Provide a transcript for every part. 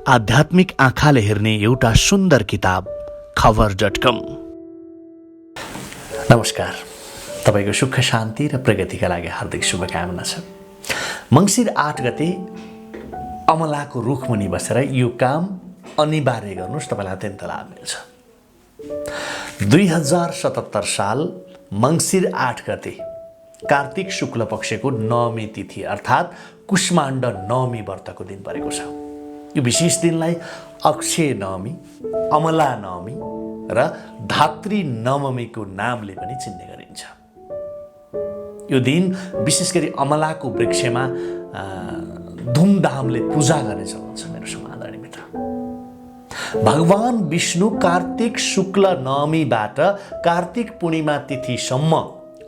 आध्यात्मिक आँखाले हेर्ने एउटा सुन्दर किताब खबर.com। नमस्कार, तपाईको सुख शान्ति र प्रगतिका लागि हार्दिक शुभकामना छ। मङ्सिर 8 गते अमलाको रुखमुनि बसेर यो काम अनिवार्य गर्नुस्, तपाईलाई अत्यन्त लाभ मिल्छ। 2077 साल मङ्सिर 8 गते कार्तिक शुक्ल पक्षको नवमी तिथि अर्थात् कुष्माण्ड नवमी व्रतको दिन परेको छ। यो विशेष दिनलाई अक्षय नवमी, अमला नवमी र धात्री नवमीको नामले पनि चिन्ने गरिन्छ। यो दिन विशेष गरी अमलाको वृक्षमा धुमधामले पूजा गर्ने चलन छ। मेरो समादरणीय मित्र, भगवान विष्णु कार्तिक शुक्ल नवमीबाट कार्तिक पूर्णिमा तिथिसम्म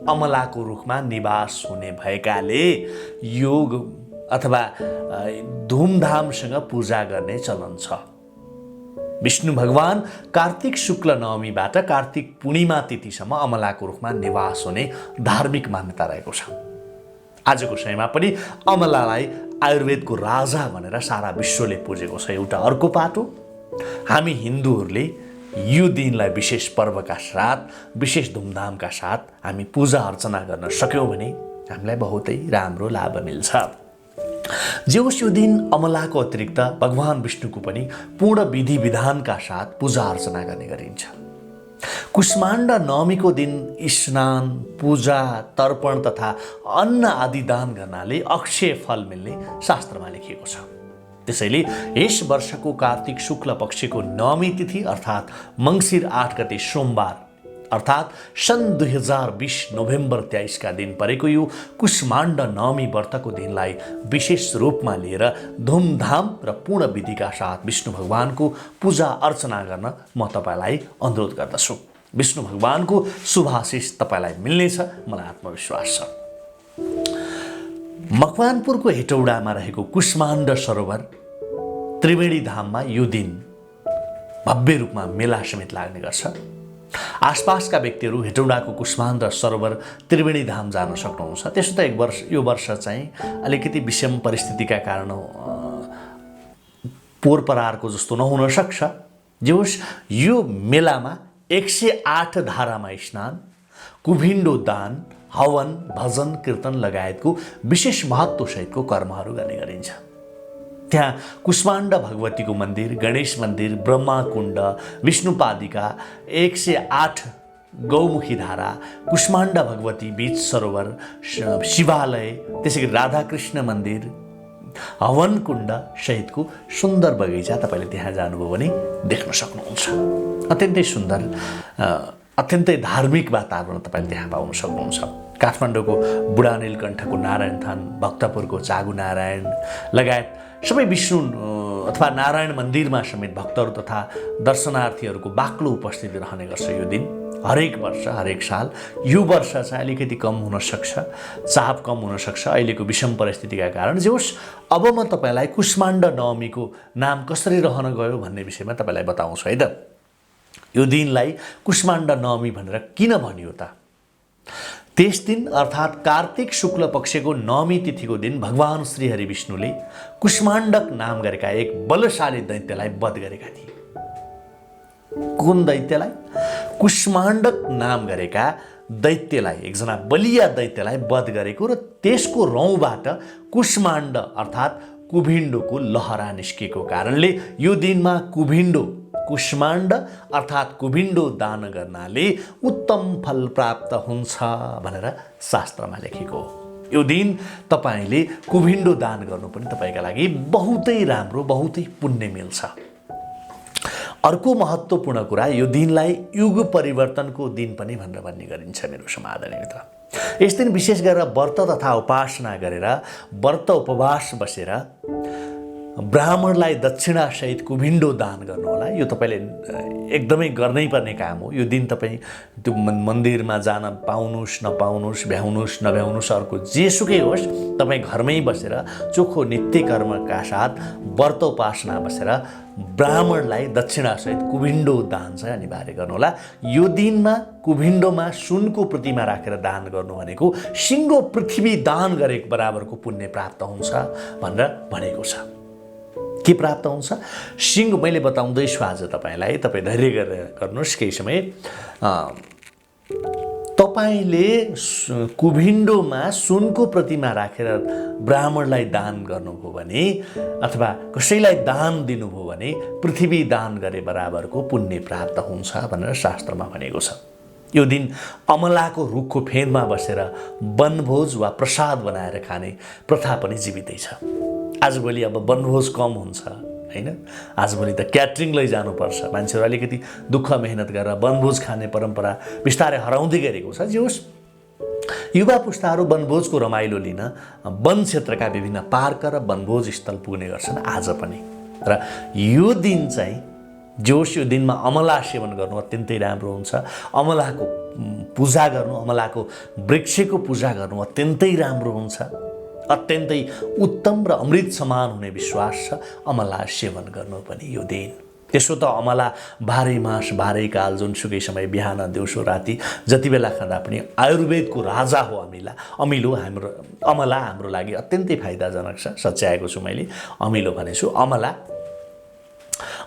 अमलाको रुखमा निवास हुने भएकाले योग अथवा धुमधामसँग पूजा गर्ने चलन छ। विष्णु भगवान कार्तिक शुक्ल नवमीबाट कार्तिक पूर्णिमा तिथिसम्म अमलाको रुखमा निवास हुने धार्मिक मान्यता रहेको छ। आजको समयमा पनि अमलालाई आयुर्वेदको राजा भनेर सारा विश्वले पुजेको छ। एउटा अर्को पाटो, हामी हिन्दूहरूले यो दिनलाई विशेष पर्वका साथ, विशेष धुमधामका साथ हामी पूजा अर्चना गर्न सक्यौँ भने हामीलाई बहुतै राम्रो लाभ मिल्छ। जे होस्, यो दिन अमलाको अतिरिक्त भगवान विष्णुको पनि पूर्ण विधि विधानका साथ पूजा अर्चना गर्ने गरिन्छ। कुष्माण्ड नवमीको दिन स्नान, पूजा, तर्पण तथा अन्न आदि दान गर्नाले अक्षय फल मिल्ने शास्त्रमा लेखिएको छ। त्यसैले यस वर्षको कार्तिक शुक्ल पक्षको नवमी तिथि अर्थात् मङ्सिर 8 गते सोमबार अर्थात् सन् 2020 नोभेम्बर 23 का दिन परेको यो कुष्माण्ड नवमी व्रतको दिनलाई विशेष रूपमा लिएर धुमधाम र पूर्ण विधिका साथ विष्णु भगवानको पूजा अर्चना गर्न म तपाईलाई अनुरोध गर्दछु। विष्णु भगवानको शुभाशिष तपाईलाई मिल्नेछ, मलाई आत्मविश्वास छ। मकवानपुरको हेटौडामा रहेको कुष्माण्ड सरोवर त्रिवेणी धाममा यो दिन भव्य रूपमा मेला समेत लाग्ने गर्छ। आसपासका व्यक्तिहरू हेटौडाको कुष्माण्ड सरोवर त्रिवेणी धाम जान सक्नुहुन्छ। त्यसो त यो वर्ष चाहिँ अलिकति विषम परिस्थितिका कारण पोहोर परारको जस्तो नहुन सक्छ। जे होस्, यो मेलामा 108 धारामा स्नान, कुभिन्डो दान, हवन, भजन, कीर्तन लगायतको विशेष महत्त्वसहितको कर्महरू गर्ने गरिन्छ। त्यहाँ कुष्माण्ड भगवतीको मन्दिर, गणेश मन्दिर, ब्रह्माकुण्ड, विष्णुपादिका, 108 गौमुखी धारा, कुष्माण्ड भगवती बीच सरोवर, शिवालय, त्यसै गरी राधाकृष्ण मन्दिर, हवन कुण्ड सहितको सुन्दर बगैँचा तपाईँले त्यहाँ जानुभयो भने देख्न सक्नुहुन्छ। अत्यन्तै सुन्दर, अत्यन्तै धार्मिक वातावरण तपाईँले त्यहाँ पाउन सक्नुहुन्छ। काठमाडौँको बुढा नीलकण्ठको नारायण थान, भक्तपुरको चागु नारायण लगायत सबै विष्णु अथवा नारायण मन्दिरमा समेत भक्तहरू तथा दर्शनार्थीहरूको बाक्लो उपस्थिति रहने गर्छ। यो दिन हरेक वर्ष, हरेक साल। यो वर्ष चाहिँ अलिकति कम हुन सक्छ, चाप कम हुन सक्छ अहिलेको विषम परिस्थितिका कारण। जे होस्, अब म तपाईँलाई कुष्माण्ड नवमीको नाम कसरी रहन गयो भन्ने विषयमा तपाईँलाई बताउँछु है त। यो दिनलाई कुष्माण्ड नवमी भनेर किन भनियो त? त्यस दिन अर्थात् कार्तिक शुक्ल पक्षको नवमी तिथिको दिन भगवान श्री हरि विष्णुले कुष्माण्डक नाम गरेका एक बलशाली दैत्यलाई वध गरेका थिए। कुन दैत्यलाई? कुष्माण्डक नाम गरेका दैत्यलाई, एकजना बलिया दैत्यलाई वध गरेको र त्यसको रौँबाट कुष्माण्ड अर्थात् कुभिन्डोको लहरा निस्केको कारणले यो दिनमा कुभिन्डो, कुष्माण्ड अर्थात् कुभिन्डो दान गर्नाले उत्तम फल प्राप्त हुन्छ भनेर शास्त्रमा लेखेको हो। यो दिन तपाईँले कुभिन्डो दान गर्नु पनि तपाईँका लागि बहुतै राम्रो, बहुतै पुण्य मिल्छ। अर्को महत्त्वपूर्ण कुरा, यो दिनलाई युग परिवर्तनको दिन पनि भनेर भन्ने गरिन्छ। मेरो समादरणीय मित्र, यस दिन विशेष गरेर व्रत तथा उपासना गरेर, व्रत उपवास बसेर ब्राह्मणलाई दक्षिणासहित कुभिन्डो दान गर्नुहोला। यो तपाईँले एकदमै गर्नै पर्ने काम हो। यो दिन तपाईँ त्यो मन्दिरमा जान पाउनुहोस् नपाउनुहोस्, भ्याउनुहोस् नभ्याउनुहोस्, अर्को जेसुकै होस्, तपाईँ घरमै बसेर चोखो नित्य कर्मका साथ व्रत उपासना बसेर ब्राह्मणलाई दक्षिणासहित कुभिन्डो दान चाहिँ अनिवार्य गर्नुहोला। यो दिनमा कुभिन्डोमा सुनको प्रतिमा राखेर दान गर्नु भनेको सिङ्गो पृथ्वी दान गरेको बराबरको पुण्य प्राप्त हुन्छ भनेर भनेको छ। के प्राप्त हुन्छ? सिंह मैले बताउँदैछु आज तपाईँलाई, तपाईँ धैर्य गरेर गर्नुहोस्। केही समय तपाईँले कुभिन्डोमा सुनको प्रतिमा राखेर ब्राह्मणलाई दान गर्नुभयो भने अथवा कसैलाई दान दिनुभयो भने पृथ्वी दान गरे बराबरको पुण्य प्राप्त हुन्छ भनेर शास्त्रमा भनेको छ। यो दिन अमलाको रुखको फेदमा बसेर वनभोज वा प्रसाद बनाएर खाने प्रथा पनि जीवितै छ। आजभोलि अब वनभोज कम हुन्छ हैन, आजभोलि त क्याटरिङ लैजानुपर्छ। मान्छेहरू अलिकति दुःख मेहनत गरेर वनभोज खाने परम्परा बिस्तारै हराउँदै गरेको छ। जे होस्, युवा पुस्ताहरू वनभोजको रमाइलो लिन वन क्षेत्रका विभिन्न पार्क र वनभोज स्थल पुग्ने गर्छन् आज पनि। र यो दिन चाहिँ जोस, यो दिनमा अमला सेवन गर्नु अत्यन्तै राम्रो हुन्छ। अमलाको पूजा गर्नु, अमलाको वृक्षको पूजा गर्नु अत्यन्तै राम्रो हुन्छ। अत्यन्तै उत्तम र अमृत समान हुने विश्वास छ अमला सेवन गर्नु पनि यो दिन। त्यसो त अमला बाह्रै मास बाह्रै काल जुनसुकै समय बिहान दिउँसो राति जति बेला खाँदा पनि आयुर्वेदको राजा हो अमिलो। अमला हाम्रो लागि अत्यन्तै फाइदाजनक छ। सच्याएको छु मैले, अमिलो भनेछु, अमला।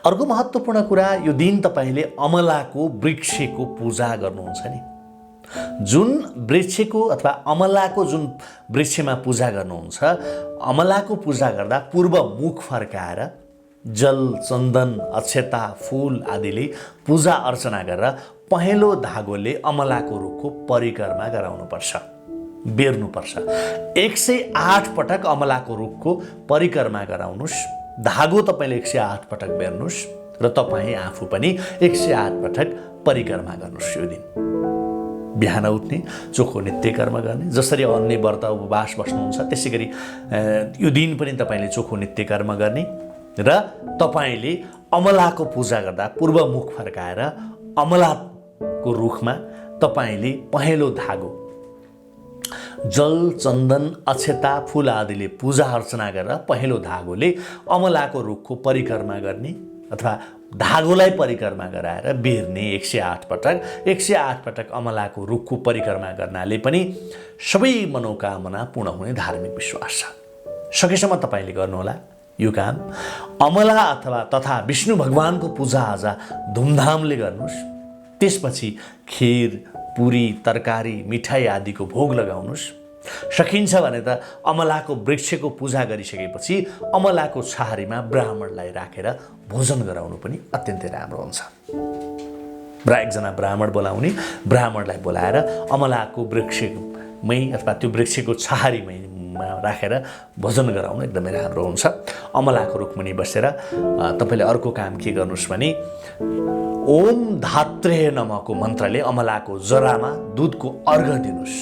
अर्को महत्त्वपूर्ण कुरा, यो दिन तपाईँले अमलाको वृक्षको पूजा गर्नुहुन्छ नि। जुन वृक्षको अथवा अमलाको जुन वृक्षमा पूजा गर्नुहुन्छ, अमलाको पूजा गर्दा पूर्व मुख फर्काएर जल, चन्दन, अक्षता, फूल आदिले पूजा अर्चना गरेर पहेँलो धागोले अमलाको रुखको परिक्रमा गराउनुपर्छ, बेर्नुपर्छ। 108 पटक अमलाको रुखको परिक्रमा गराउनुहोस्। धागो तपाईँले 108 पटक बेर्नुहोस् र तपाईँ आफू पनि 108 पटक परिक्रमा गर्नुहोस्। यो दिन बिहान उठ्ने, चोखो नित्य कर्म गर्ने, जसरी अन्य व्रत उपवास बस्नुहुन्छ त्यसै गरी यो दिन पनि तपाईँले चोखो नित्य कर्म गर्ने र तपाईँले अमलाको पूजा गर्दा पूर्व मुख फर्काएर अमलाको रुखमा तपाईँले पहेँलो धागो, जल, चन्दन, अक्षता, फूल आदिले पूजा अर्चना गरेर पहेँलो धागोले अमलाको रुखको परिक्रमा गर्ने अथवा धागोलाई परिक्रमा गराएर बेर्ने 108 पटक। 108 पटक अमलाको रुखको परिक्रमा गर्नाले पनि सबै मनोकामना पूर्ण हुने धार्मिक विश्वास छ। सकेसम्म तपाईँले गर्नुहोला यो काम। अमला अथवा तथा विष्णु भगवानको पूजाआजा धुमधामले गर्नुहोस्। त्यसपछि खीर, पुरी, तरकारी, मिठाई आदिको भोग लगाउनुहोस्। सकिन्छ भने त अमलाको वृक्षको पूजा गरिसकेपछि अमलाको छहारीमा ब्राह्मणलाई राखेर भोजन गराउनु पनि अत्यन्तै राम्रो हुन्छ। र एकजना ब्राह्मण बोलाउने, ब्राह्मणलाई बोलाएर अमलाको वृक्षमै अथवा त्यो वृक्षको छहारीमै राखेर भोजन गराउनु एकदमै राम्रो हुन्छ। अमलाको रुखमुनि बसेर तपाईँले अर्को काम के गर्नुहोस् भने ओम धात्रे नमःको मन्त्रले अमलाको जरामा दुधको अर्घ दिनुहोस्।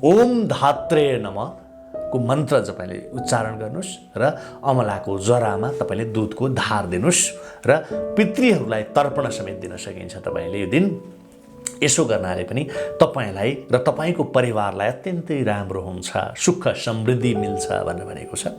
ओम धात्रे नमःको मन्त्र तपाईँले उच्चारण गर्नुहोस् र अमलाको जरामा तपाईँले दुधको धार दिनुहोस् र पितृहरूलाई तर्पण समेत दिन सकिन्छ तपाईँले यो दिन। यसो गर्नाले पनि तपाईँलाई र तपाईँको परिवारलाई अत्यन्तै राम्रो हुन्छ, सुख समृद्धि मिल्छ भनेर भनेको छ।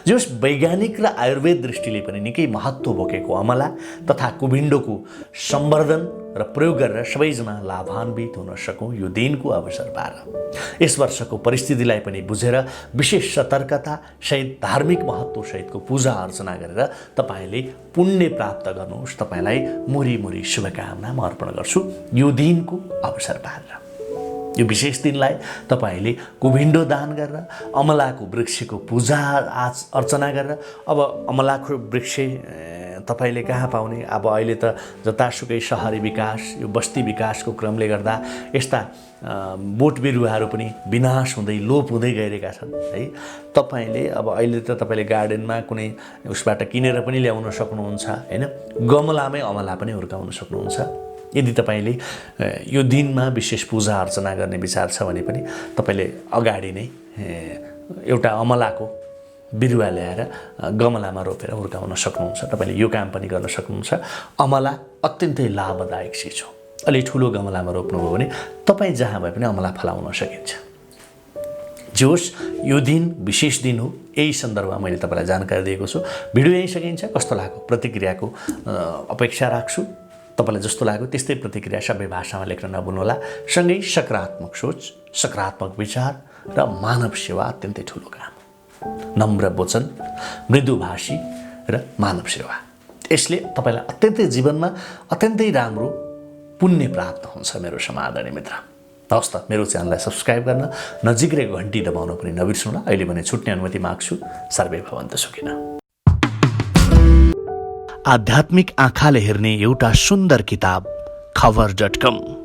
जस वैज्ञानिक र आयुर्वेद दृष्टिले पनि निकै महत्त्व बोकेको अमला तथा कुभिन्डोको सम्वर्धन र प्रयोग गरेर सबैजना लाभान्वित हुन सकौँ यो दिनको अवसर पाएर। यस वर्षको परिस्थितिलाई पनि बुझेर विशेष सतर्कता सहित धार्मिक महत्त्व सहितको पूजा अर्चना गरेर तपाईँले पुण्य प्राप्त गर्नुहोस्। तपाईँलाई मुरी मुरी शुभकामना म अर्पण गर्छु यो दिनको अवसर पारेर। यो विशेष दिनलाई तपाईँले कुभिन्डो दान गरेर अमलाको वृक्षको पूजा अर्चना गरेर, अब अमलाको वृक्ष तपाईँले कहाँ पाउने? अब अहिले त जतासुकै सहरी विकास, यो बस्ती विकासको क्रमले गर्दा यस्ता बोट बिरुवाहरू पनि विनाश हुँदै लोप हुँदै गइरहेका छन् है। तपाईँले अब अहिले त तपाईँले गार्डनमा कुनै उसबाट किनेर पनि ल्याउन सक्नुहुन्छ हैन, गमलामै अमला पनि हुर्काउन सक्नुहुन्छ। यदि तपाईँले यो दिनमा विशेष पूजा अर्चना गर्ने विचार छ भने पनि तपाईँले अगाडि नै एउटा अमलाको बिरुवा ल्याएर गमलामा रोपेर हुर्काउन सक्नुहुन्छ। तपाईँले यो काम पनि गर्न सक्नुहुन्छ। अमला अत्यन्तै लाभदायक चिज हो। अलि ठुलो गमलामा रोप्नुभयो भने तपाईँ जहाँ भए पनि अमला फलाउन सकिन्छ। जोस् यो दिन विशेष दिन हो, यही सन्दर्भमा मैले तपाईँलाई जानकारी दिएको छु। भिडियो यही सकिन्छ। कस्तो लाग्यो प्रतिक्रियाको अपेक्षा राख्छु। तपाईँलाई जस्तो लाग्यो त्यस्तै प्रतिक्रिया सबै भाषामा लेख्न नभुल्नुहोला। सँगै सकारात्मक सोच, सकारात्मक विचार र मानव सेवा अत्यन्तै ठुलो काम। नम्र वचन, मृदुभाषी र मानव सेवा। यसले तपाईँलाई अत्यन्तै जीवनमा अत्यन्तै राम्रो पुण्य प्राप्त हुन्छ मेरो समादरणीय मित्र। हवस् त, मेरो च्यानललाई सब्सक्राइब गर्न, नजिकै घन्टी दबाउन पनि नबिर्सनु। अहिले भने छुट्ने अनुमति माग्छु। सर्वे भवन्तु सुखिनः। आध्यात्मिक आँखाले हेर्ने एउटा सुन्दर किताब खबर.com।